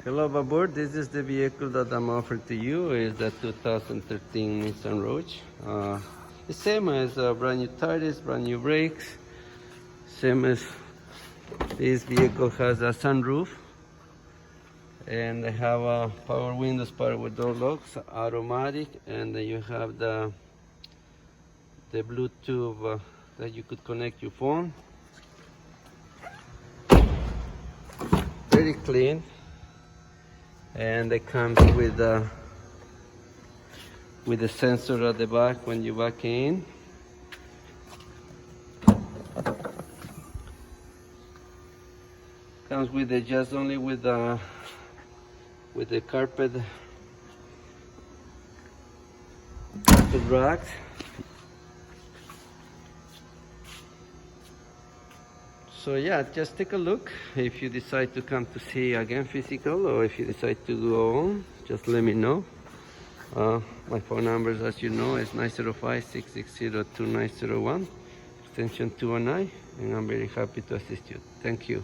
Hello Bobur, this is the vehicle that I'm offering to you. Is the 2013 Nissan Rouge. The same as brand new tires, brand new brakes. Same as this vehicle has a sunroof. And they have power windows, power door locks, automatic, and then you have the Bluetooth that you could connect your phone. Very clean. And it comes with a sensor at the back when you back in. Comes with the just only with the carpet racks. So yeah, just take a look. If you decide to come to see again physical, or if you decide to go on, just let me know. My phone numbers, as you know, is 905-660-2901, extension 209, and I'm very happy to assist you. Thank you.